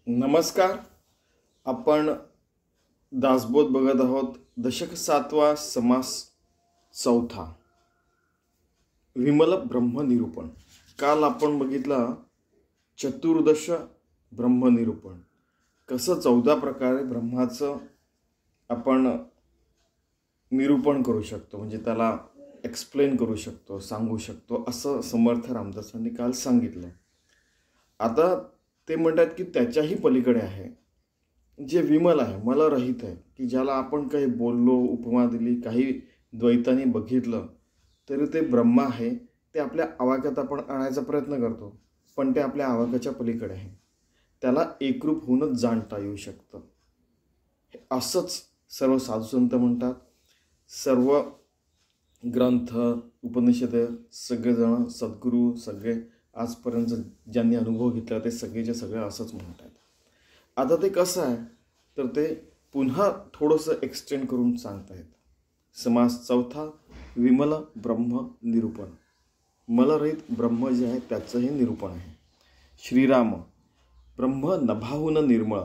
नमस्कार. आपण दासबोध बघत आहोत. दशक 7वा, समास 4. विमल ब्रह्मनिरूपण. काल आपण बघितला चतुर्दश ब्रह्मनिरूपण. कसं 14 प्रकारे ब्रह्माचं आपण निरूपण करू शकतो, म्हणजे त्याला एक्सप्लेन करू शकतो, सांगू शकतो, असं समर्थ रामदासांनी काल सांगितलं. आता ते म्हणतात की त्याच्याही पलीकडे आहे, जे विमल आहे, मलरहित आहे, की ज्याला आपण काही बोललो, उपमा दिली, काही द्वैताने बघितलं तरी ते ब्रह्म आहे. ते आपल्या आवाक्यात आपण आणायचा प्रयत्न करतो, पण ते आपल्या आवाक्याच्या पलीकडे आहे. त्याला एकरूप होऊनच जाणता येऊ शकतं. असंच सर्व साधुसंत म्हणतात. सर्व ग्रंथ, उपनिषद, सगळेजण, सद्गुरू, सगळे आजपर्यंत ज्यांनी अनुभव घेतला ते सगळेचे सगळे असंच म्हणतात. आता ते कसं आहे तर ते पुन्हा थोडंसं एक्सटेंड करून सांगतायत. समास 4, विमल ब्रह्म निरूपण. मलरहित ब्रह्म जे आहे त्याचं हे निरूपण आहे. श्रीराम. ब्रह्म नभाहून निर्मळ,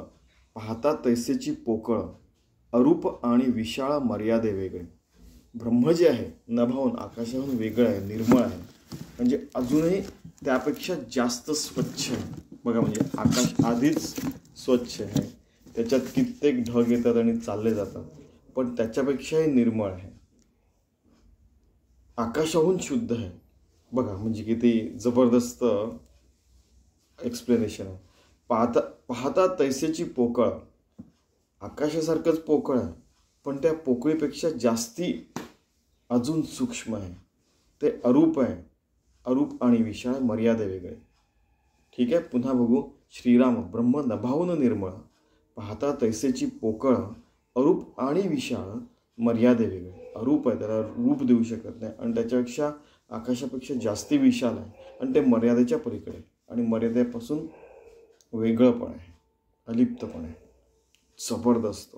पाहता तैसेची पोकळ, अरूप आणि विशाळ मर्यादे वेगळे. ब्रह्म जे आहे नभाहून, आकाशाहून वेगळं आहे, निर्मळ आहे, म्हणजे अजूनही त्यापेक्षा जास्त स्वच्छ आहे. बघा, म्हणजे आकाश आधीच स्वच्छ आहे, त्याच्यात कित्येक ढग येतात आणि चालले जातात, पण त्याच्यापेक्षाही निर्मळ आहे. आकाशाहून शुद्ध आहे. बघा, म्हणजे किती जबरदस्त एक्सप्लेनेशन आहे. पाहता तैसेची पोकळ. आकाशासारखंच पोकळ आहे, पण त्या पोकळीपेक्षा जास्ती अजून सूक्ष्म आहे. ते अरूप आहे. अरूप आणि विशाळ, मर्यादे वेगळे. ठीक आहे, पुन्हा बघू. श्रीराम. ब्रह्म नभाहून निर्मळ, पाहता तैसेची पोकळ, अरूप आणि विशाळ, मर्यादे वेगळे. अरूप आहे, त्याला रूप देऊ शकत नाही, आणि त्याच्यापेक्षा आकाशापेक्षा जास्ती विशाल आहे, आणि ते मर्यादेच्या पलीकडे, आणि मर्यादेपासून वेगळं पण आहे, अलिप्त पण आहे. जबरदस्त.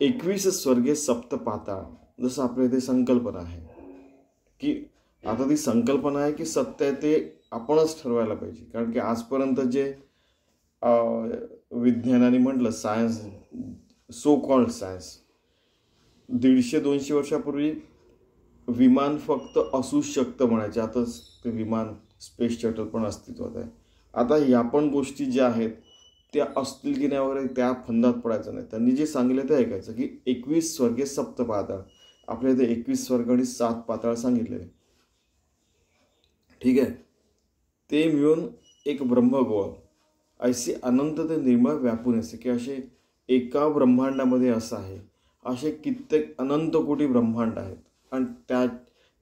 21 स्वर्गे सप्त पाताळ. जसं आपल्या इथे संकल्पना आहे की आता ती संकल्पना आहे की सत्य आहे ते आपणच ठरवायला पाहिजे. कारण की आजपर्यंत जे विज्ञानाने म्हटलं, सायन्स, सो कॉल्ड सायन्स, 150-200 वर्षापूर्वी विमान फक्त असू शकतं म्हणायचे. आता ते विमान, स्पेस शटल पण अस्तित्वात आहे. आता या पण गोष्टी ज्या आहेत त्या असतील की नाही वगैरे त्या फंदात पडायचं नाही. त्यांनी जे सांगितलं ते ऐकायचं की 21 स्वर्गे सप्त पाताळ. आपल्या इथे 21 स्वर्ग आणि 7 पाताळ सांगितलेले. ठीक आहे, ते मिळून एक ब्रह्मगोळ. ऐसे अनंत ते निर्मळ व्यापून असे, की असे एका ब्रह्मांडामध्ये असं आहे, असे कित्येक अनंत कोटी ब्रह्मांड आहेत, आणि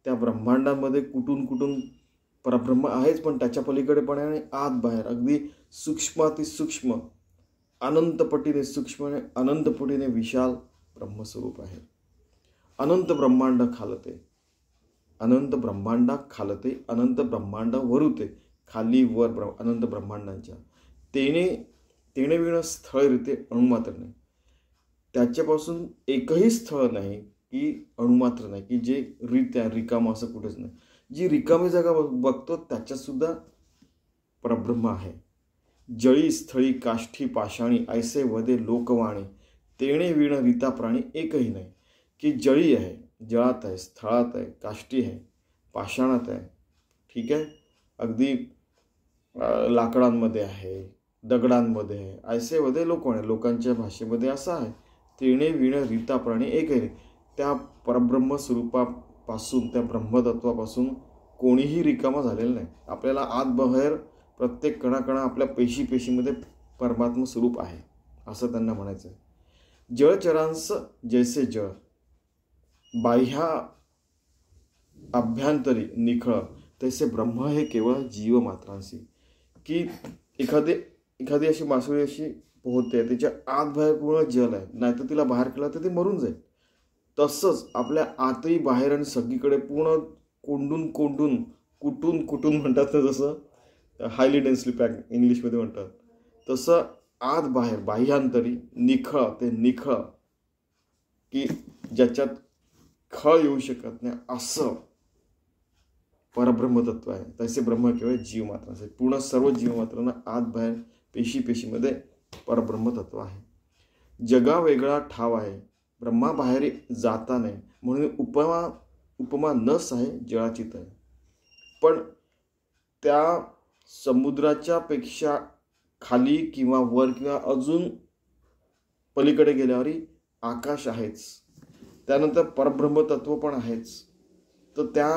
त्या ब्रह्मांडामध्ये कुठून कुठून परब्रह्म आहेच, पण त्याच्या पलीकडे पण आहे, आणि आत बाहेर अगदी सूक्ष्मातिसूक्ष्म, अनंतपटीने सूक्ष्म आणि अनंतपटीने विशाल ब्रह्मस्वरूप आहे. अनंत ब्रह्मांड खालते, अनंत ब्रह्मांडा खालते, अनंत ब्रह्मांड वरुते, खाली वर अनंत ब्रह्मांडांच्या. तेणे विण स्थळ रीते अणुमात्र नाही. त्याच्यापासून एकही स्थळ नाही की अणुमात्र नाही, की जे रिकाम असं कुठेच नाही. जी रिकामी जागा बघतो त्याच्यात सुद्धा परब्रह्म आहे. जळी स्थळी काष्ठी पाषाणी, ऐसे वदे लोकवाणी, तेणे विण रीता प्राणी एकही नाही. की जळी आहे, जळात आहे, स्थळात आहे, काष्टी आहे, पाषाणात आहे. ठीक आहे, अगदी लाकडांमध्ये आहे, दगडांमध्ये आहे. ऐसे वदे लोकवाणी, लोकांच्या भाषेमध्ये असं आहे. तेणे विण रीता प्राणी एकही नाही. त्या परब्रह्म स्वरूपापासून, त्या ब्रह्मतत्वापासून कोणीही रिकामा झालेलं नाही. आपल्याला आत बाहेर प्रत्येक कणाकणा आपल्या पेशीमध्ये परमात्मा स्वरूप आहे, असं त्यांना म्हणायचं आहे. जळचरांस जैसे जळ, बाह्या अभ्यंतरी निखळ, तैसे ब्रह्म हे केवळ जीव मात्रांशी. की एखादी अशी मासोळी अशी पोहते, त्याच्या आत बाहेर पूर्ण जल आहे, नाहीतर तिला बाहेर केला तर ती मरून जाईल. तसंच आपल्या आतही बाहेर आणि सगळीकडे पूर्ण कुटून म्हणतात ना, जसं हायली डेन्सली पॅक इंग्लिशमध्ये म्हणतात, तसं आत बाहेर बाह्यांतरी निखळ, ते निखळ की ज्याच्यात खळ येऊ शकत नाही असं परब्रह्मतत्व आहे. तसे ब्रह्म केवळ जीव मात्र असेल. पूर्ण सर्व जीवमात्रांना आत बाहेर पेशीमध्ये परब्रह्मतत्व आहे. जगा वेगळा ठाव आहे, ब्रह्माबाहेर जाता नाही, म्हणून उपमा नस आहे जळाची तय. पण त्या समुद्राच्या पेक्षा खाली किंवा वर किंवा अजून पलीकडे गेल्यावरही आकाश आहेच. त्यानंतर परब्रह्मतत्व पण आहेच. तर त्या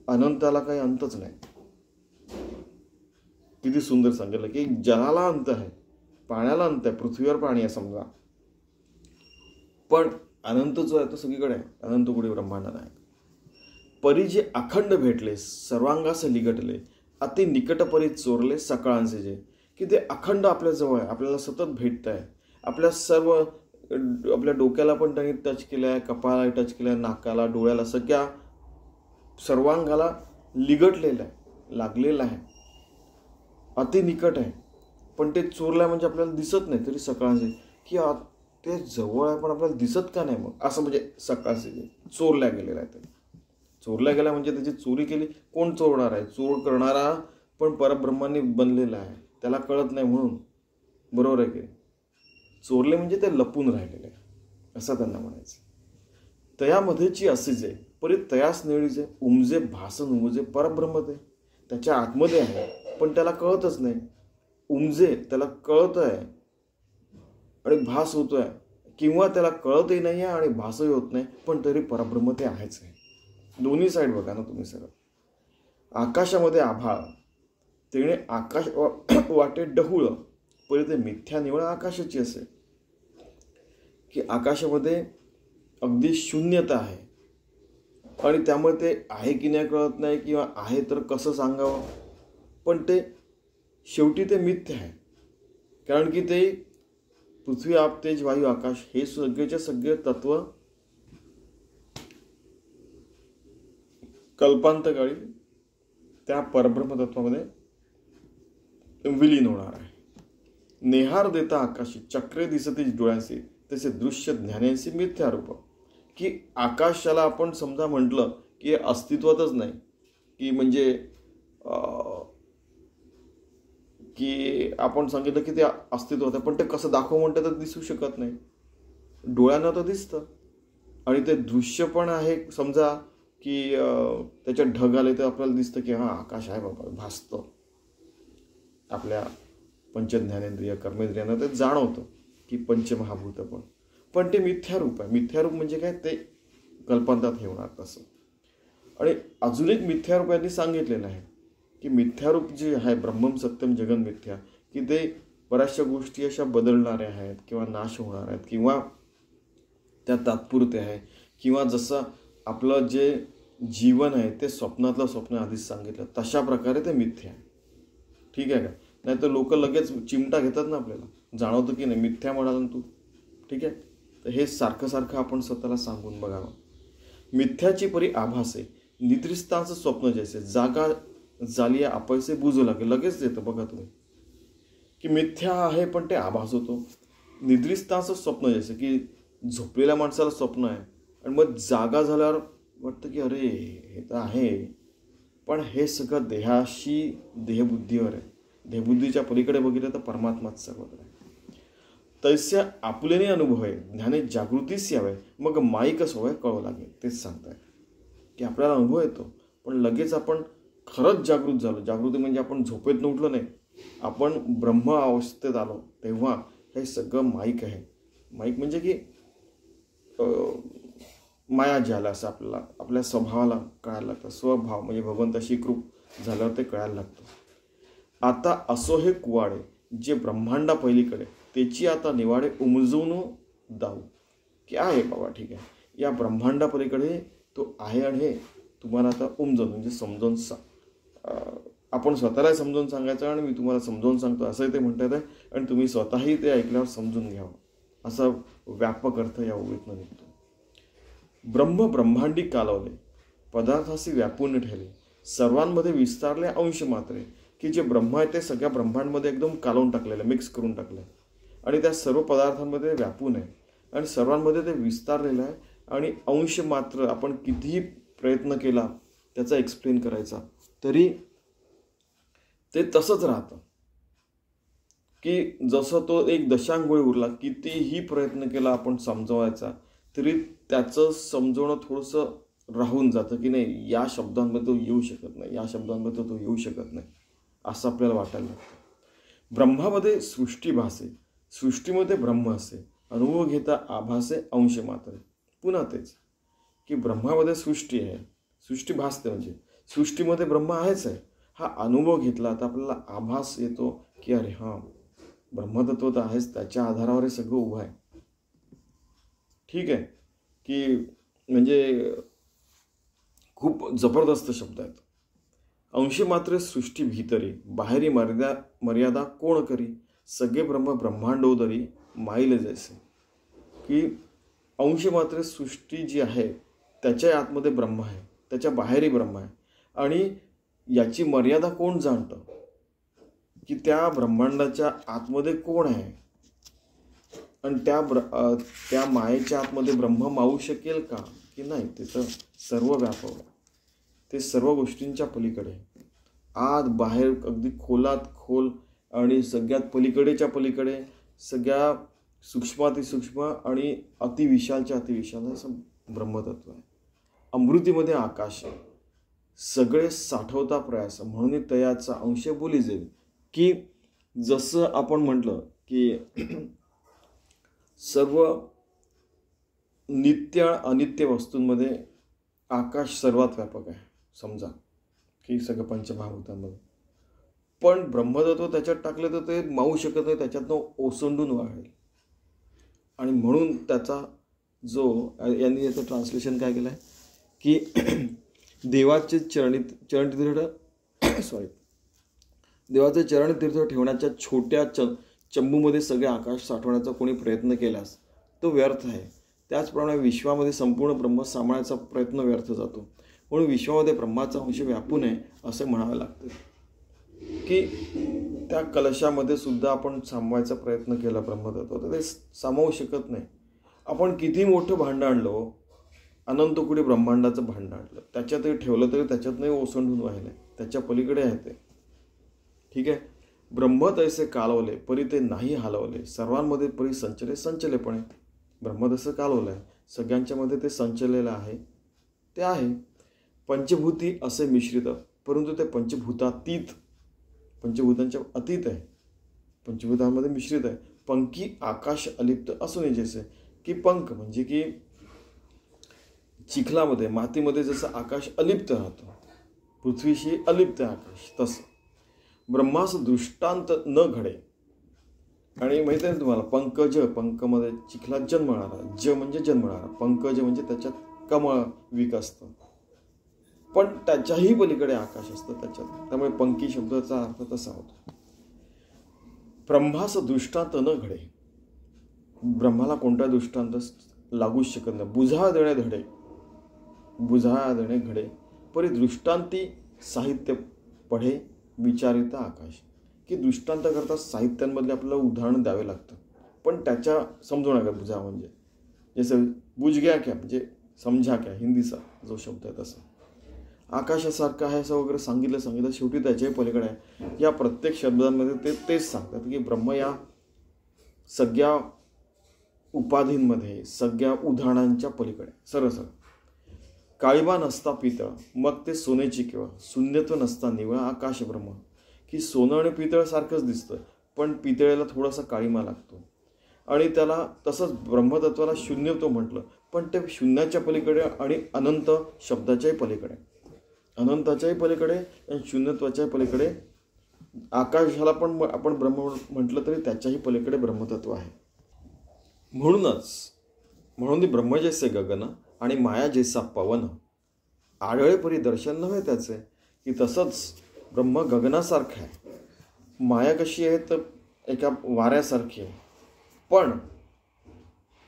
अनंताला काही अंतच नाही. किती सुंदर सांगितलं की जलाला अंत आहे, पाण्याला अंत आहे, पृथ्वीवर पाणी आहे समजा, पण अनंत जो आहे तो सगळीकडे आहे. अनंत कुठे ब्रह्मांड नाही. परी जे अखंड भेटले, सर्वांगास लिगटले, अति निकट परी चोरले सकाळांचे जे, की ते अखंड आपल्या जवळ आहे, आपल्याला सतत भेटत आहे. आपल्या डोक्याला पण त्यांनी टच केलं आहे, कपाळाला टच केलं आहे, नाकाला, डोळ्याला, सगळ्या सर्वांगाला लिगटलेलं आहे, लागलेलं आहे, अति निकट आहे. पण ते चोरलं म्हणजे आपल्याला दिसत नाही तरी सकाळचे, की ते जवळ आहे पण आपल्याला दिसत का नाही मग, असं म्हणजे सकाळचे चोरल्या गेलेलं आहे. ते चोरल्या गेला म्हणजे त्याची चोरी केली, कोण चोरणार आहे? चोर करणारा पण परब्रह्मांनी बनलेला आहे, त्याला कळत नाही म्हणून. बरोबर आहे की? चोरले म्हणजे ते लपून राहिलेले आहे असं त्यांना म्हणायचं. तयामध्येची असेचे परी तयास निळीचे, उमजे भासन उमजे परब्रह्म ते त्याच्या आतमध्ये आहे पण त्याला कळतच नाही. उमजे त्याला कळत आहे आणि भास होतोय, किंवा त्याला कळतही नाही आहे आणि भासही होत नाही, पण तरी परब्रह्म ते आहेच आहे. दोन्ही साईड बघा ना तुम्ही सरळ. आकाशामध्ये आभाळ तेणे आकाश वाटे डहुळ, पहिले ते मिथ्या निवळ आकाशाची असे, की आकाशामध्ये अगदी शून्यता आहे आणि त्यामुळे ते आहे की नाही कळत नाही, किंवा आहे तर कसं सांगावं, पण ते शेवटी ते मिथ्य आहे. कारण की ते पृथ्वी, आप, तेज, वायू, आकाश हे सगळेचे सगळे तत्व कल्पांतकाळी त्या परब्रह्म तत्वामध्ये विलीन होणार आहे. नेहार देता आकाशी चक्रे दिसते डोळ्यांशी, तसे दृश्य ज्ञानांशी मिथ्यारूप, की आकाशाला आपण समजा म्हटलं की अस्तित्वातच नाही, की म्हणजे की आपण सांगितलं की ते अस्तित्वात आहे, पण ते कसं दाखव म्हणतं तर दिसू शकत नाही. डोळ्यांना तर दिसतं आणि ते दृश्य पण आहे. समजा की त्याच्यात ढग आले तर आपल्याला दिसतं की हा आकाश आहे बाबा, भासतं. आपल्या पंचज्ञानेंद्रिय कर्मेंद्रियांना ते जाणवतं की पंचमहाभूत पण ते मिथ्यारूप आहे. मिथ्यारूप म्हणजे काय, ते कल्पांतात हे होणार तसं. आणि अजून एक मिथ्यारूप यांनी सांगितलेलं आहे की मिथ्यारूप जे आहे ब्रह्मम सत्यम जगन मिथ्या, की ते बऱ्याचशा गोष्टी अशा बदलणाऱ्या आहेत किंवा नाश होणार आहेत किंवा त्या तात्पुरते आहे, किंवा जसं आपलं जे जीवन आहे ते स्वप्नातलं स्वप्न आधीच सांगितलं तशा प्रकारे ते मिथ्या आहे. ठीक आहे का? नाही तर लोक लगेच चिमटा घेतात ना, आपल्याला जाणवतं की नाही मिथ्या म्हणाला तू. ठीक आहे, तर हे सारखं सारखं आपण स्वतःला सांगून बघावं. मिथ्याची परी आभासे निद्रिस्तांचं स्वप्न जैसे, जागा झाली आपैसे बुजू लागे. लगेच येतं बघा तुम्ही की मिथ्या आहे पण ते आभास होतो. निद्रिस्तांचं स्वप्न जैसे, की झोपलेल्या माणसाला स्वप्न आहे आणि मग जागा झाल्यावर वाटतं की अरे हे तर आहे, पण हे सगळं देहाशी देहबुद्धीवर आहे. देहबुद्धीच्या पलीकडे बघितलं तर परमात्माच सर्वत्र आहे. तैस्य आपुलेने अनुभव आहे, ज्ञाने जागृतीच यावे, मग माईकच होय कळू लागेल. तेच सांगताय की आपल्याला अनुभव येतो पण लगेच आपण खरंच जागृत झालो. जागृती म्हणजे आपण झोपेत उठलो नाही, आपण ब्रह्म अवस्थेत आलो, तेव्हा हे सगळं माईक आहे. माईक म्हणजे की माया झाला असं आपल्याला आपल्या स्वभावाला कळायला लागतं. स्वभाव म्हणजे भगवंताशी कृप झाल्यावर ते कळायला लागतं. आता असो हे कुवाडे जे ब्रह्मांडा पहिलीकडे, त्याची आता निवाडे उमजवून दाऊ, की आहे बाबा ठीक आहे, या ब्रह्मांडा पलीकडे तो आहे आणि हे तुम्हाला आता उमजवून म्हणजे समजावून आपण स्वतःला समजावून सांगायचं आणि मी तुम्हाला समजावून सांगतो असंही ते म्हणतात आहे, आणि तुम्ही स्वतःही ते ऐकल्यावर समजून घ्यावं असा व्यापक अर्थ या ओळीतनं निघतो. ब्रह्म ब्रह्मांडी कालवले, पदार्थाशी व्यापून ठेवले, सर्वांमध्ये विस्तारले अंश मात्रे, की जे ब्रह्म आहे ते सगळ्या ब्रह्मांडमध्ये एकदम कालवून टाकलेलं, मिक्स करून टाकलं आणि त्या सर्व पदार्थांमध्ये व्यापून आहे आणि सर्वांमध्ये ते विस्तारलेलं आहे. आणि अंश मात्र आपण कितीही प्रयत्न केला त्याचा एक्सप्लेन करायचा तरी ते तसंच राहतं. की जसं तो एक दशांगोळी उरला, कितीही प्रयत्न केला आपण समजवायचा तरी त्याचं समजवणं थोडंसं राहून जातं, की नाही या शब्दांमध्ये तो येऊ शकत नाही, या शब्दांमध्ये तो येऊ शकत नाही, असं आपल्याला वाटायला लागतं. ब्रह्मामध्ये सृष्टी भासे, सृष्टीमध्ये ब्रह्म असे, अनुभव घेता आभासे अंश मात्र. पुन्हा तेच की ब्रह्मामध्ये सृष्टी आहे, सृष्टी भासते म्हणजे सृष्टीमध्ये ब्रह्म आहेच आहे. हा अनुभव घेतला तर आपल्याला आभास येतो की अरे हां, ब्रह्मतत्व तर आहेच, त्याच्या आधारावर हे सगळं उभं आहे. ठीक आहे की म्हणजे खूप जबरदस्त शब्द आहेत. अंशी मात्र सृष्टी भीतरी, बाहेरी मर्यादा कोण करी, सगळे ब्रह्म ब्रह्मांडोदरी माईल जैसे. की अंश मात्र सृष्टी जी आहे त्याच्या आतमध्ये ब्रह्म आहे, त्याच्या बाहेरही ब्रह्म आहे. आणि याची मर्यादा कोण जाणतं, की त्या ब्रह्मांडाच्या आतमध्ये कोण आहे आणि त्या मायेच्या आतमध्ये ब्रह्म मावू शकेल का, की नाही, ते तर सर्व व्यापक आहे, ते सर्व गोष्टींच्या पलीकडे, आत बाहेर अगदी खोलात खोल आणि सगळ्यात पलीकडेच्या पलीकडे, सगळ्या सूक्ष्मातिसूक्ष्म आणि अतिविशालच्या अतिविशाल असं ब्रह्मतत्व आहे. अमृतीमध्ये आकाश आहे, सगळे साठवता प्रयास म्हणून तयाचा अंश बोली जाईल. की जसं आपण म्हटलं की सर्व नित्य अनित्य वस्तूंमध्ये आकाश सर्वात व्यापक आहे समजा, की सगळं पंचमहाभूतांमध्ये. पण ब्रह्मतत्व त्याच्यात टाकलं तर ते मावू शकत नाही, त्याच्यातनं ओसंडून वाढेल. आणि म्हणून त्याचा जो यांनी याचं ट्रान्सलेशन काय केलं आहे की देवाचे देवाचे चरणतीर्थ ठेवण्याच्या छोट्या चंबूमध्ये सगळे आकाश साठवण्याचा कोणी प्रयत्न केल्यास तो व्यर्थ आहे. त्याचप्रमाणे विश्वामध्ये संपूर्ण ब्रह्म सांभाळण्याचा प्रयत्न व्यर्थ जातो. म्हणून विश्वामध्ये ब्रह्माचा अंश व्यापू नये असे म्हणावे लागते. की त्या कलशामध्ये सुद्धा आपण सामावायचा प्रयत्न केला ब्रह्मतत्व तर ते सामावू शकत नाही. आपण किती मोठं भांडं आणलं, अनंत कोटी ब्रह्मांडाचं भांडं आणलं, त्याच्यातही ठेवलं तरी त्याच्यातनंही ओसंडून वाहिलं, त्याच्या पलीकडे आहे ते. ठीक आहे. ब्रह्म तैसे कालवले परी ते नाही हलवले, सर्वांमध्ये परी संचले संचलेपणे. ब्रह्म तसं कालवलं आहे, सगळ्यांच्यामध्ये ते संचलेलं आहे, ते आहे. पंचभूती असे मिश्रित, परंतु ते पंचभूतातीत, पंचभूतांच्या अतीत आहे, पंचभूतांमध्ये मिश्रित आहे. पंखी आकाश अलिप्त असून जैसे, की पंख म्हणजे की चिखलामध्ये मातीमध्ये जसं आकाश अलिप्त राहतं, पृथ्वीशी अलिप्त आकाश, तसं ब्रह्मास दृष्टांत न घडे. आणि माहिती आहे तुम्हाला, पंकज, पंकमध्ये चिखलात जन्मणारा, ज म्हणजे जन्मणारा, पंकज म्हणजे त्याच्यात कमळ विकसतं, पण त्याच्याही पलीकडे आकाश असतं त्याच्यात, त्यामुळे पंखी शब्दाचा अर्थ तसा होतो. ब्रह्मास दृष्टांत न घडे, ब्रह्माला कोणता दृष्टांत लागूच शकत नाही. बुझा देणे धडे, बुझा देणे घडे, परी दृष्टांती साहित्य पढे विचारिता आकाश. की दृष्टांत करता साहित्यांमधले आपल्याला उदाहरण द्यावे लागतं, पण त्याच्या समजू नका. बुझा म्हणजे जसं बुझ गया क्या म्हणजे समजा क्या, हिंदीचा जो शब्द आहे तसा. आकाशासारखं आहे असं वगैरे सांगितलं, शेवटी त्याच्याही पलीकडे आहे. या प्रत्येक शब्दांमध्ये ते तेच सांगतात की ब्रह्म या सगळ्या उपाधींमध्ये, सगळ्या उदाहरणांच्या पलीकडे सरळ. काळीबा नसता पितळ, मग ते सोन्याची किंवा शून्यत्व नसता निवळ आकाश ब्रह्म. की सोनं आणि पितळ सारखंच दिसतं, पण पितळेला थोडासा काळीमा लागतो. आणि त्याला तसंच ब्रह्मतत्वाला शून्यत्व म्हटलं, पण ते शून्याच्या पलीकडे आणि अनंत शब्दाच्याही पलीकडे, अनंताच्याही पलीकडे आणि शून्यत्वाच्याही पलीकडे. आकाशाला पण आपण ब्रह्म म्हटलं तरी त्याच्याही पलीकडे ब्रह्मतत्व आहे. म्हणून ब्रह्म जैसे गगन आणि माया जैसा पवन, आढळे परी दर्शन नव्हे त्याचे. की तसंच ब्रह्म गगनासारखं आहे, माया कशी आहे तर एका वाऱ्यासारखी आहे, पण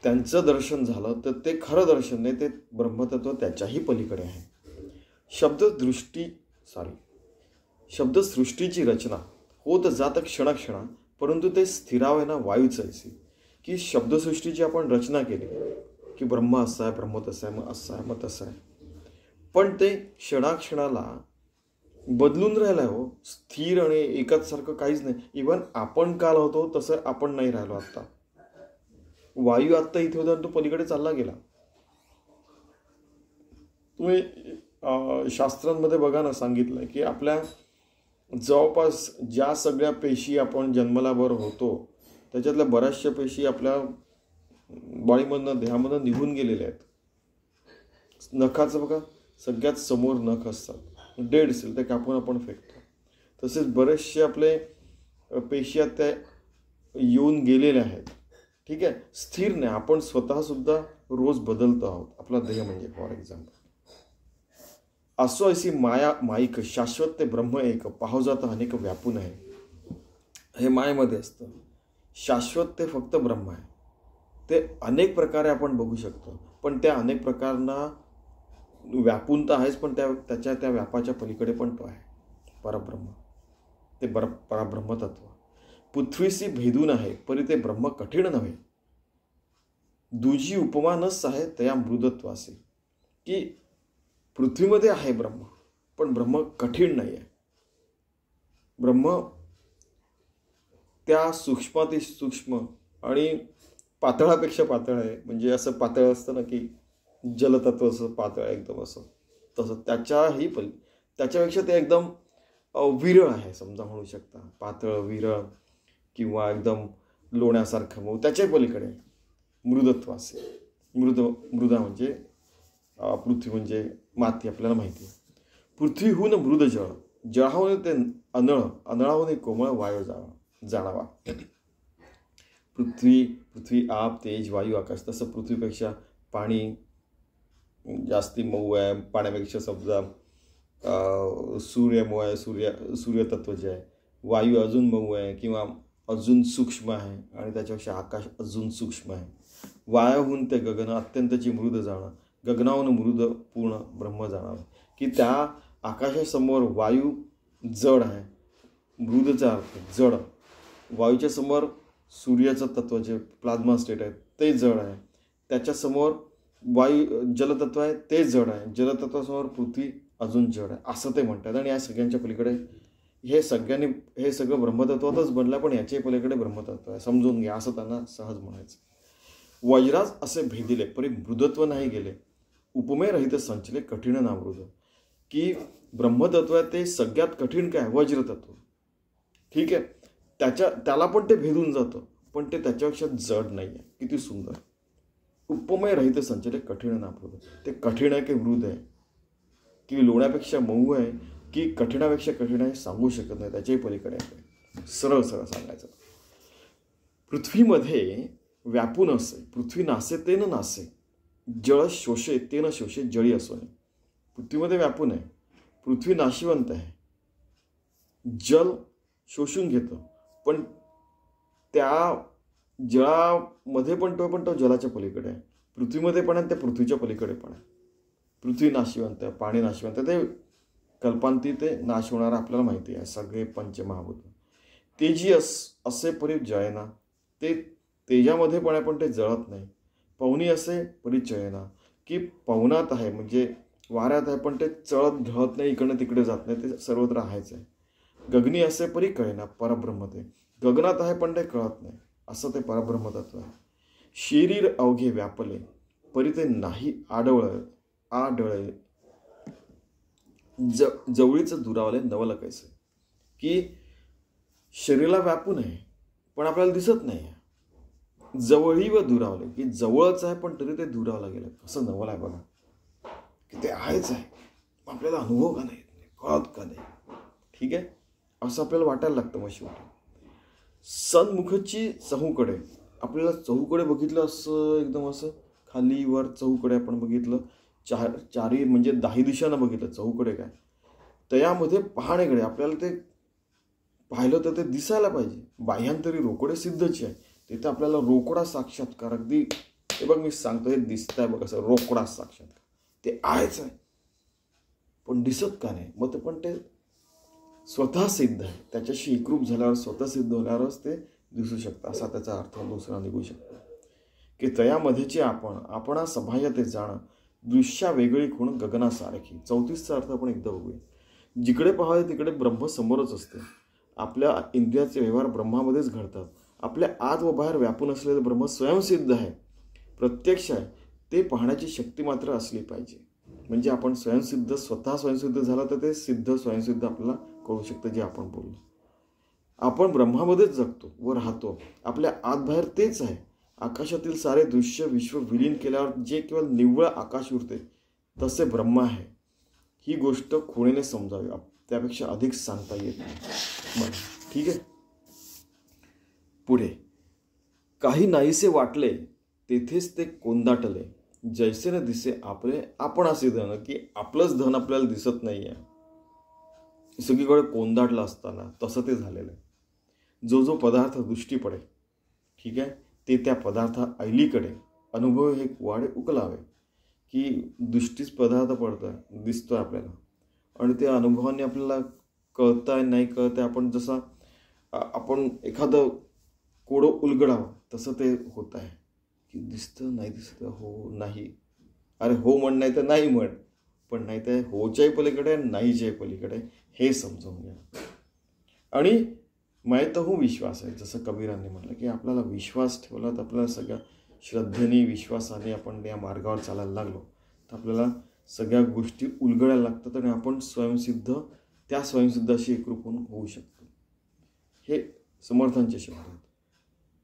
त्यांचं दर्शन झालं तर ते खरं दर्शन नाही, ते ब्रह्मतत्व त्याच्याही पलीकडे आहे. शब्दसृष्टीची रचना होत जात क्षणाक्षणा, परंतु ते स्थिरावे ना वायूचैसी. की शब्दसृष्टीची आपण रचना केली की ब्रह्म असं आहे, ब्रह्म तसं आहे, मग असं आहे, मग तसं आहे, पण ते क्षणाक्षणाला बदलून राहिलाय हो. स्थिर आणि एकाच सारखं काहीच नाही. इव्हन आपण काल होतो तसं आपण नाही राहिलो आता. वायू आत्ता इथे होता आणि तो पलीकडे चालला गेला. तुम्ही शास्त्रांमध्ये बघा ना, सांगितलंय की आपल्या जवळपास ज्या सगळ्या पेशी आपण जन्मलाभर होतो त्याच्यातल्या बऱ्याचशा पेशी आपल्या बॉडीमधनं, देहामधनं निघून गेलेल्या आहेत. नखाचं बघा, सगळ्यात समोर नख असतात, डेड सेल ते कापून आपण फेकतो. तसेच बरेचसे आपले पेशी आहेत त्या येऊन गेलेल्या आहेत. ठीक आहे, स्थिर नाही. आपण स्वतःसुद्धा रोज बदलतो आहोत. आपला देह म्हणजे फॉर एक्झाम्पल. असो ऐसी माया माईक शाश्वत ते ब्रह्म एक पाहो जात अनेक व्यापून आहे. हे मायेमध्ये असतं. शाश्वत ते फक्त ब्रह्म आहे. ते अनेक प्रकारे आपण बघू शकतो, पण त्या अनेक प्रकारांना व्यापून तर आहेच, पण त्याच्या त्या व्यापाच्या पलीकडे पण तो आहे परब्रह्म. ते परब्रह्म तत्व पृथ्वीशी भेदून आहे, परी ते ब्रह्म कठीण नव्हे. दुजी उपमा नस आहे तया मृदत्वासी. की पृथ्वीमध्ये आहे ब्रह्म, पण ब्रह्म कठीण नाही आहे. ब्रह्म त्या सूक्ष्माती सूक्ष्म आणि पातळापेक्षा पातळ आहे. म्हणजे असं पातळ असतं ना की जलतत्व असं पातळ एकदम असं, तसं त्याच्यापेक्षा ते एकदम विरळ आहे समजा, म्हणू शकता. पातळ, विरळ किंवा एकदम लोण्यासारखं मऊ, त्याच्या पलीकडे मृदत्व असे. मृदा म्हणजे पृथ्वी म्हणजे माती, आपल्याला माहिती आहे. पृथ्वीहून मृद जळ, जळाहून ते अनळ, अनळाहून कोमळ वायू जाणावा. पृथ्वी आप, तेज, वायू, आकाश. तसं पृथ्वीपेक्षा पाणी जास्ती मऊ आहे. पाण्यापेक्षा समजा सूर्य मऊ आहे, सूर्यतत्व जे आहे. वायू अजून मऊ आहे किंवा अजून सूक्ष्म आहे, आणि त्याच्यापेक्षा आकाश अजून सूक्ष्म आहे. वायाहून ते गगन, अत्यंतची मृद जाणं. गगनाहून मृद पूर्ण ब्रह्म जाणावं. की त्या आकाशासमोर वायू जड आहे. मृदचा अर्थ जड. वायूच्या समोर सूर्याचं तत्व जे प्लाझ्मा स्टेट आहे ते जड आहे. त्याच्यासमोर जलतत्व आहे ते जड आहे. जलतत्वासमोर पृथ्वी अजून जड आहे, असं ते म्हणतात. आणि या सगळ्यांच्या पलीकडे हे सगळं ब्रह्मतत्वातच बनलं, पण याच्या पलीकडे ब्रह्मतत्व आहे, समजून घ्या, असं त्यांना सहज म्हणायचं. वज्राज असे भेदिले परी मृदत्व नाही गेले, उपमेय रहित संचले कठीण ना मृद. की ब्रह्मतत्व आहे ते सगळ्यात कठीण काय, वज्रतत्व. ठीक आहे, त्याला पण ते भेदून जातं, पण ते त्याच्यापेक्षा जड नाही आहे. किती सुंदर. उपमेय रहित संचले कठीण ना मृद. ते कठीण आहे की मृद आहे, की लोण्यापेक्षा मऊ आहे, की कठीणापेक्षा कठीण आहे, सांगू शकत नाही. त्याच्याही पलीकडे आहे. सरळ सरळ सांगायचं. पृथ्वीमध्ये व्यापून असे, पृथ्वी नासे ते न नासे, जळ शोषे ते न शोषे, जळी असो नाही. पृथ्वीमध्ये व्यापून आहे, पृथ्वी नाशिवंत आहे, जल शोषून घेतं, पण त्या जळामध्ये पण तो जलाच्या पलीकडे आहे. पृथ्वीमध्ये पण आहे, त्या पृथ्वीच्या पलीकडे पण आहे. पृथ्वी नाशिवंत आहे, पाणी नाशिवंत आहे. ते कल्पांती ते नाश होणार आपल्याला माहिती आहे. सगळे पंचमहाभूत. तेजी असे परी जळेना. ते तेजामध्ये पण आहे, पण ते जळत नाही. पवनी असे परिचयना. की पवनात आहे म्हणजे वाऱ्यात आहे, पण ते चळत ढळत नाही, इकडनं तिकडे जात नाही, ते सर्वत्र आहेच आहे. गगनी असे परी कळेना, परब्रह्म ते गगनात आहे, पण ते कळत नाही, असं ते परब्रह्म तत्व आहे. शरीर अवघे व्यापले परी ते नाही आडळे, जवळीच दुरावले नवल कैसे. की शरीराला व्यापून आहे, पण आपल्याला दिसत नाही. जवळी व दुरावले, की जवळच आहे पण तरी ते दुरावलं गेलं, कसं नवल आहे बघा. की ते आहेच आहे, आपल्याला अनुभव का नाही, कळत का नाही. ठीक आहे, असं आपल्याला वाटायला लागतं. मग शेवटी सन्मुखची चहूकडे, आपल्याला चहूकडे बघितलं, असं एकदम असं खाली वर चहूकडे आपण बघितलं, चारी म्हणजे 10 दिशांना बघितलं. चहूकडे काय, तयामध्ये पाहणेकडे आपल्याला ते पाहिलं तर ते दिसायला पाहिजे. बाह्यांतरी रोकडे सिद्धची आहे, तिथे आपल्याला रोकडा साक्षात्कार. अगदी हे बघ मी सांगतो, हे दिसतंय बघ असं रोकडा साक्षात्कार, ते आहेच आहे, पण दिसत का नाही. मग ते पण ते स्वतः सिद्ध आहे. त्याच्याशी एकरूप झाल्यावर, स्वतः सिद्ध होण्यावरच ते दिसू शकतं, असा त्याचा अर्थ दुसरा निघू शकतो. की तयामध्येची आपणा सभाय ते जाण, दृश्या वेगळी खूण गगनासारखी. 34चा अर्थ आपण एकदा बघूया. जिकडे पाहावे तिकडे ब्रह्म समोरच असते. आपल्या इंद्रियाचे व्यवहार ब्रह्मामध्येच घडतात. आपल्या आत व बाहेर व्यापून असलेलं ब्रह्म स्वयंसिद्ध आहे, प्रत्यक्ष आहे. ते पाहण्याची शक्ती मात्र असली पाहिजे. म्हणजे आपण स्वयंसिद्ध, स्वतः स्वयंसिद्ध झाला तर ते सिद्ध स्वयंसिद्ध आपल्याला कळू शकतं. जे आपण बोललो, आपण ब्रह्मामध्येच जगतो व राहतो. आपल्या आत बाहेर तेच आहे. आकाशातील सारे दृश्य विश्व विलीन केल्यावर जे केवळ निव्वळ आकाश उरते तसे ब्रह्म आहे. ही गोष्ट खुणेने समजावी, त्यापेक्षा अधिक सांगता येत नाही. बरं, ठीक आहे. पुढे, काही नाहीसे वाटले तेथेच ते कोंदाटले, जैसे न दिसे आपले आपण असे धन. की आपलंच धन आपल्याला दिसत नाही आहे, सगळीकडे कोंदाटलं असताना तसं ते झालेलं आहे. जो जो पदार्थ दृष्टी पडे, ठीक आहे, ते त्या पदार्था ऐलीकडे अनुभव हे वाडे उकलावे. की दृष्टीच पदार्थ पडतोय, दिसतोय आपल्याला, आणि त्या अनुभवाने आपल्याला कळतंय नाही कळतंय. आपण जसं आपण एखादं कोडं उलगडावं तसं ते होत आहे. की दिसतं नाही दिसतं, हो नाही, अरे हो म्हण नाही तर नाही म्हण, पण नाही तर होच्याही पलीकडे नाहीच्याही पलीकडे, हे समजून घ्या. आणि मैतहू विश्वास आहे, जसं कबीरांनी म्हटलं की आपल्याला विश्वास ठेवला तर आपल्याला सगळ्या श्रद्धेने विश्वासाने आपण या मार्गावर चालायला लागलो तर आपल्याला सगळ्या गोष्टी उलगडायला लागतात आणि आपण स्वयंसिद्ध, त्या स्वयंसिद्धाशी एकरूप होऊ शकतो. हे समर्थांचे शब्द आहेत.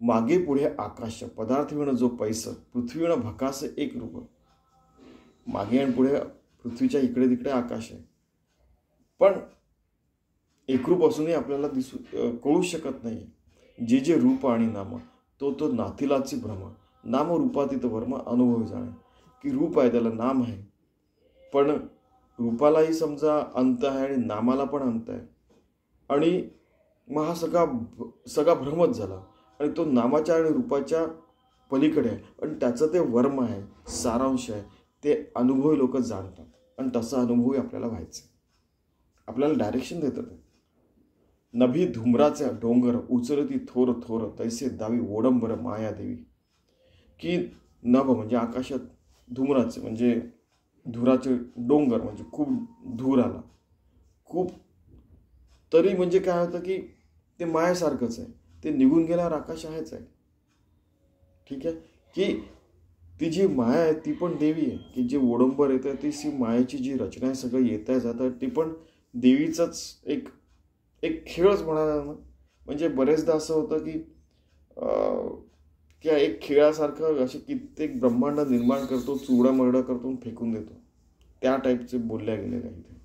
मागे पुढे आकाश, पदार्थविण जो पैसा, पृथ्वीविण भकास एक रूप. मागे आणि पुढे पृथ्वीच्या इकडे तिकडे आकाश आहे, पण एकरूप असूनही आपल्याला कळू शकत नाही. जे जे रूप आणि नाम, तो नाथिलाची भ्रम. नाम रूपातीत वर्म अनुभव जाणे. की रूप आहे, त्याला नाम आहे, पण रूपालाही समजा अंत आहे आणि नामाला पण अंत आहे. आणि मग हा सगळा भ्रमच झाला आणि तो नामाच्या आणि रूपाच्या पलीकडे आहे. आणि त्याचं ते वर्म आहे, सारांश आहे, ते अनुभवी लोक जाणतात. आणि तसा अनुभवी आपल्याला व्हायचं, आपल्याला डायरेक्शन देतात. नभी धुम्राचे डोंगर उचलती थोर थोर, तैसे दावी ओडंबर मायादेवी. की नभ म्हणजे आकाशात, धुम्राचे म्हणजे धुराचे डोंगर, म्हणजे खूप धूर आला खूप, तरी म्हणजे काय होतं की ते मायासारखंच आहे, ते निघून गेल्यावर आकाश आहेच आहे. ठीक आहे. की ती जी माया आहे ती पण देवी आहे. की जे ओडंबर येतं ती मायाची जी रचना आहे, सगळं येत आहे जातं, ती पण देवीचाच एक खेळच म्हणाला ना. म्हणजे बरेचदा असं होतं की एक खेळासारखं असे कित्येक ब्रह्मांड निर्माण करतो, चुडामरडा करतो, फेकून देतो, त्या टाईपचे बोलल्या गेलेले आहे इथे.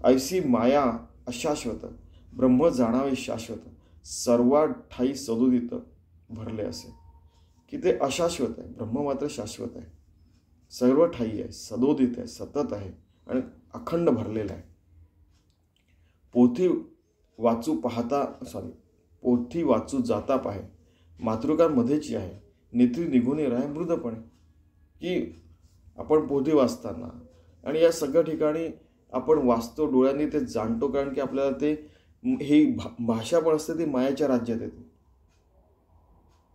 ऐसी माया अशाश्वत, ब्रह्म जाणावे शाश्वत, सर्वा ठाई सदोदित भरले असे. की ते अशाश्वत आहे, ब्रह्म मात्र शाश्वत आहे, सर्व ठाई आहे, सदोदित आहे, सतत आहे आणि अखंड भरलेला आहे. पोथी वाचू जाता पाहे, मातृकांमध्येची आहे, नेत्री निघून राहे मृदपणे. की आपण पोथी वाचताना आणि या सगळ्या ठिकाणी आपण वाचतो, डोळ्यांनी ते जाणतो, कारण की आपल्याला ते ही भाषा पण असते ती मायाच्या राज्यात येते,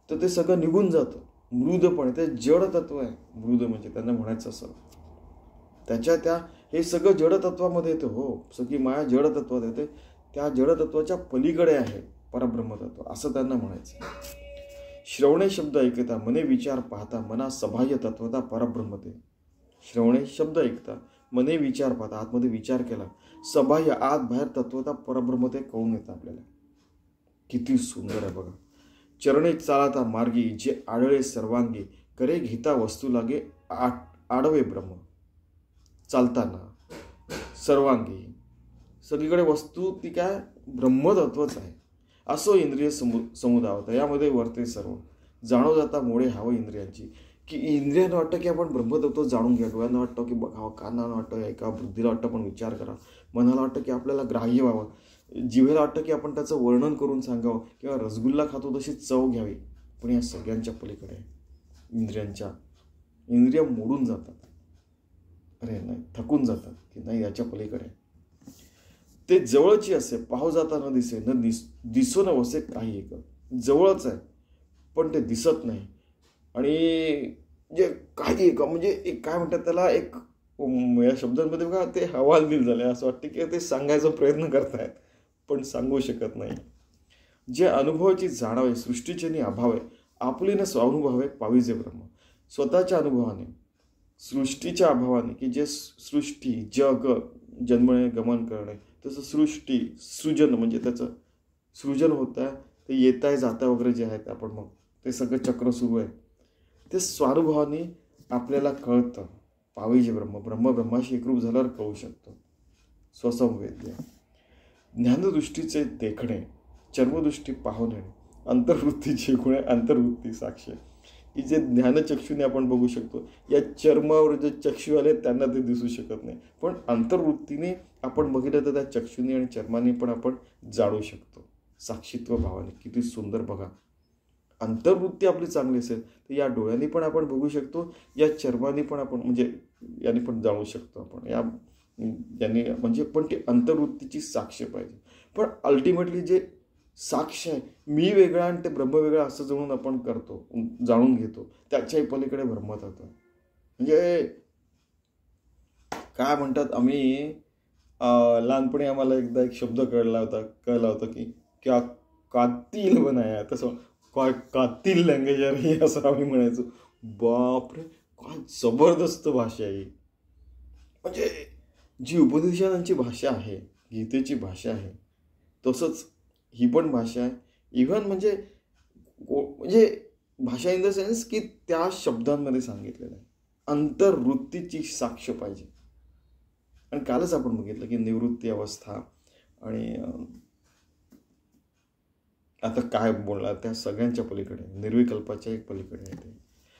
तर ते सगळं निघून जातं मृदपणे. ते जड तत्व आहे. मृद म्हणजे त्यांना म्हणायचं असं, त्याच्या हे सगळं जडतत्वामध्ये येतं. हो, सगळी माया जडतत्वात येते, त्या जडतत्वाच्या पलीकडे आहे परब्रह्मतत्व, असं त्यांना म्हणायचं. श्रवणे शब्द ऐकता, मने विचार पाहता, मना सबाह्य तत्वता परब्रह्मते. श्रवणे शब्द ऐकता, मने विचार पाहता, आतमध्ये विचार केला, सबाह्य आत बाहेर तत्वता परब्रह्मते कळून येतं आपल्याला. किती सुंदर आहे बघा. चरणे चालता मार्गी, जे आढळे सर्वांगी, करे घेता वस्तू लागे आडवे ब्रह्म. चालताना सर्वांगी, सगळीकडे वस्तू ती काय, ब्रह्मतत्वच आहे. असो इंद्रिय समुदावता, यामध्ये वर्ते सर्व. जाणो जाता मोडे हवं इंद्रियांची. की इंद्रियांना वाटतं की आपण ब्रह्मतत्व जाणून घ्या, डोळ्यांना वाटतं की बघावं, कानांना वाटतं ऐका, बुद्धीला वाटतं पण विचार करा, मनाला वाटतं की आपल्याला ग्राह्य व्हावं, जिभेला वाटतं की आपण त्याचं वर्णन करून सांगावं, किंवा रसगुल्ला खातो तशी चव घ्यावी. पण या सगळ्यांच्या पलीकडे इंद्रिय मोडून जातात, अरे नाही थकून जातात, की नाही याच्या पलीकडे. ते जवळची असे, पाहू जाता न दिसे, न दिसो न वसे काही एक. जवळच आहे पण ते दिसत नाही. आणि जे काही एक म्हणजे एक काय म्हणतात त्याला, एक या शब्दांमध्ये बघा ते हवालदिल झाले, असं वाटतं की ते सांगायचा प्रयत्न करतायत पण सांगू शकत नाही. जे अनुभवाची जाणीव आहे, सृष्टीचे अभाव आहे, आपली न स्वानुभव आहे पाविजे ब्रह्म. स्वतःच्या अनुभवाने, सृष्टीच्या अभावाने, की जे सृष्टी जग जन्मणे गमन करणे, तसं सृष्टी सृजन म्हणजे त्याचं सृजन होत आहे, ते येत आहे जाता वगैरे जे आहेत आपण मग ते सगळं चक्र सुरू आहे, ते स्वानुभवाने आपल्याला कळतं. पाविजे ब्रह्म, ब्रह्म ब्रह्माशी एकरूप झाल्यावर कळू शकतो. स्वसंवेद्य ज्ञानदृष्टीचे देखणे, चर्मदृष्टी पाहुणे, अंतर्वृत्तीची गुणे, अंतर्वृत्ती साक्ष, की जे ज्ञानचक्षुने आपण बघू शकतो. या चर्मावर जे चक्षु आले त्यांना ते दिसू शकत नाही, पण अंतर्वृत्तीने आपण बघितलं तर त्या चक्षुने आणि चर्माने पण आपण जाणू शकतो. साक्षीत्व भावाने किती सुंदर बघा. अंतर्वृत्ती आपली चांगली असेल तर या डोळ्यांनी पण आपण बघू शकतो, या चर्माने पण आपण म्हणजे याने पण जाणू शकतो आपण, याने म्हणजे पण ती अंतर्वृत्तीची साक्ष पाहिजे. पण अल्टिमेटली जे साक्ष आहे, मी वेगळा आणि ते ब्रह्म वेगळा असं जाणून आपण करतो, जाणून घेतो, त्याच्याही पलीकडे ब्रह्मतत्व. म्हणजे काय म्हणतात, आम्ही लहानपणी आम्हाला एकदा एक शब्द कळला होता की क्या कातील बनाया, तसं काय कातील लँग्वेज आहे असं आम्ही म्हणायचो. बापरे, काय जबरदस्त भाषा आहे. म्हणजे जी उपदेशांची भाषा आहे, गीतेची भाषा आहे, तसंच ही पण भाषा आहे. इव्हन म्हणजे भाषा इन द सेन्स की त्या शब्दांमध्ये सांगितलेलं आहे, अंतर्वृत्तीची साक्ष पाहिजे. आणि कालच आपण बघितलं की निवृत्ती अवस्था आणि आता काय बोलणार, त्या सगळ्यांच्या पलीकडे, निर्विकल्पाच्या एक पलीकडे आहे ते.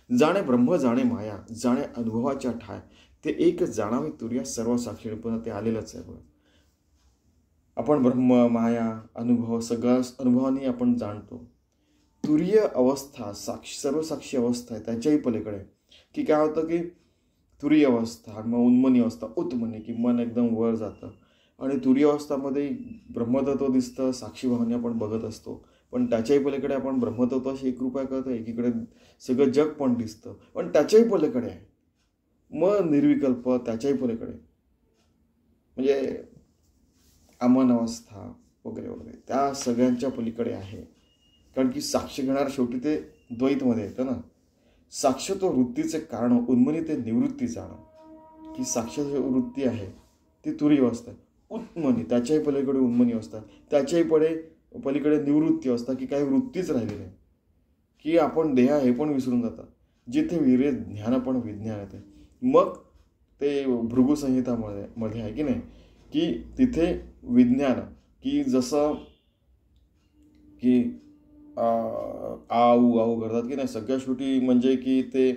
जाणे ब्रह्म जाणे माया, जाणे अनुभवाच्या ठाय, ते एक जाणावे तुर्या सर्व साक्षी. पण ते आलेलंच आहे बघा. आपण ब्रह्म माया अनुभव सगळं अनुभवाने आपण जाणतो. तुरीय अवस्था साक्षी, सर्व साक्षी अवस्था आहे त्याच्याही पलीकडे. की काय होतं की तुरीय अवस्था, मग उन्मनी अवस्था, उत्मनी की मन एकदम वर जातं, आणि तुरीय अवस्थामध्ये ब्रह्मतत्व दिसतं, साक्षी भावाने आपण बघत असतो. पण त्याच्याही पलीकडे आपण ब्रह्मतत्वाशी एकरूप करतो, एकीकडे सगळं जग पण दिसतं, पण त्याच्याही पलीकडे आहे मग निर्विकल्प, त्याच्याही पलीकडे म्हणजे अमन अवस्था वगैरे वगैरे, त्या सगळ्यांच्या पलीकडे आहे. कारण की साक्ष घेणार शेवटी ते द्वैतमध्ये येतं ना. साक्ष तो वृत्तीचे कारण, उन्मनी ते निवृत्ती जाणं, की साक्ष वृत्ती आहे ती तुरीय अवस्था, उत्मनी त्याच्याही पलीकडे उन्मनी अवस्था, त्याच्याही पलीकडे निवृत्ती अवस्था, की काही वृत्तीच राहिली नाही, की आपण देह हे पण विसरून जातात. जिथे विरे ज्ञान पण विज्ञान येते. मग ते भृगुसंहितामध्ये आहे की नाही, की तिथे विज्ञान, की जसं की आऊ आऊ करतात की नाही, सगळ्या शेवटी म्हणजे की ते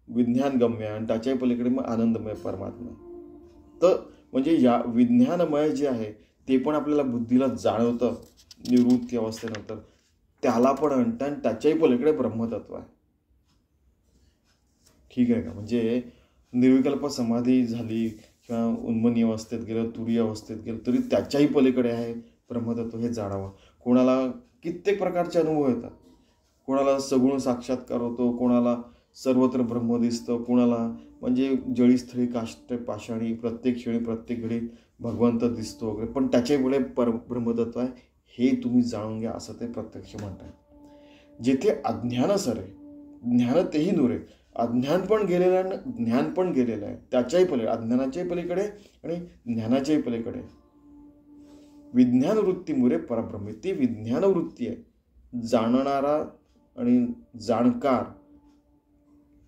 विज्ञान गम्य, आणि त्याच्याही पलीकडे मग आनंदमय परमात्मा. तर म्हणजे या विज्ञानमय जे आहे ते पण आपल्याला बुद्धीला जाणवतं निवृत्ती अवस्थेनंतर, त्याला पण आणतं, आणि त्याच्याही पलीकडे ब्रह्मतत्व आहे. ठीक आहे का. म्हणजे निर्विकल्प समाधी झाली किंवा उन्मनी अवस्थेत गेलं, तुरीय अवस्थेत गेलं, तरी त्याच्याही पलीकडे आहे ब्रह्मतत्व, हे जाणावं. कोणाला कित्येक प्रकारचे अनुभव येतात, कोणाला सगुण साक्षात्कार होतो, कोणाला सर्वत्र ब्रह्म दिसतं, कोणाला म्हणजे जळीस्थळी काष्ट पाषाणी प्रत्येक क्षणी प्रत्येक घडी भगवंत दिसतो वगैरे, पण त्याच्यामुळे ब्रह्मतत्व आहे हे तुम्ही जाणून घ्या, असं ते प्रत्यक्ष म्हणतात. जेथे अज्ञान सरे ज्ञान तेही नुरे, अज्ञान पण गेलेलं आहे, ज्ञान पण गेलेलं आहे, त्याच्याही पलीकडे, अज्ञानाच्याही पलीकडे आणि ज्ञानाच्याही पलीकडे विज्ञान वृत्ती मुरे परब्रह्म, ती विज्ञान वृत्ती आहे. जाणणारा आणि जाणकार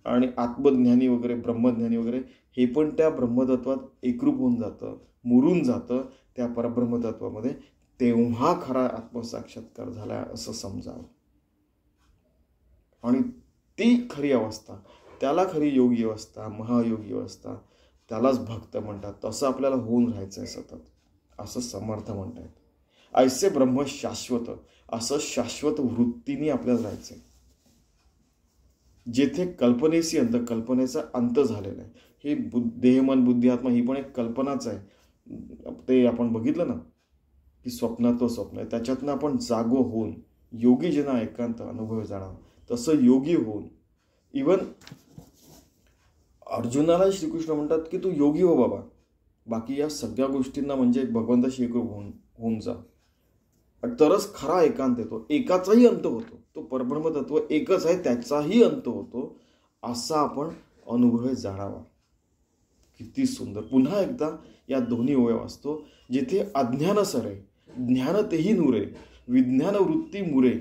आणि आत्मज्ञानी वगैरे, ब्रह्मज्ञानी वगैरे, हे पण त्या ब्रह्मतत्वात एकरूप होऊन जातं, मुरून जातं त्या परब्रह्मतत्वामध्ये. तेव्हा खरा आत्मसाक्षात्कार झाला असं समजावं. आणि ती खरी अवस्था, त्याला खरी योगी अवस्था, महायोगी अवस्था, त्यालाच भक्त म्हणतात. तसं आपल्याला होऊन राहायचं आहे सतत, असं समर्थ म्हणतात. ऐसे ब्रह्म शाश्वत, असं शाश्वत वृत्तीने आपल्याला राहायचं आहे. जेथे कल्पनेशी अंत, कल्पनेचा अंत झालेला आहे. हे देह मन बुद्धी आत्मा ही पण एक कल्पनाच आहे. ते आपण बघितलं ना की स्वप्नात स्वप्न आहे, त्याच्यातनं आपण जागो होऊन योगी जना एकांत अनुभव जाणा, तसं योगी होऊन इवन अर्जुनाला श्रीकृष्ण म्हणतात की तू योगी हो बाबा, बाकी या सगळ्या गोष्टींना म्हणजे भगवंताशी एक होऊन जा, तरच खरा एकांत येतो, एकाचाही अंत होतो, तो परब्रह्म तत्व एकच आहे त्याचाही अंत होतो, असा आपण अनुभव जाणावा. किती सुंदर. पुन्हा एकदा या दोन्ही ओव्या वाचतो. जिथे अज्ञान सरे ज्ञान तेही नुरे, विज्ञान वृत्ती मुरे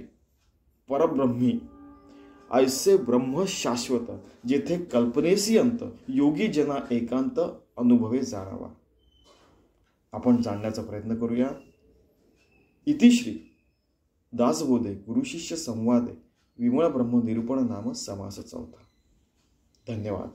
परब्रह्मी, ऐसे ब्रह्म शाश्वत, जेथे कल्पनेसी अंत, योगी जना एकांत अनुभवे जाणावा. आपण जाणण्याचा प्रयत्न करूया. इतिश्री दासबोधे गुरुशिष्य संवादे विमळ ब्रह्म निरूपण नाम समास 4. धन्यवाद.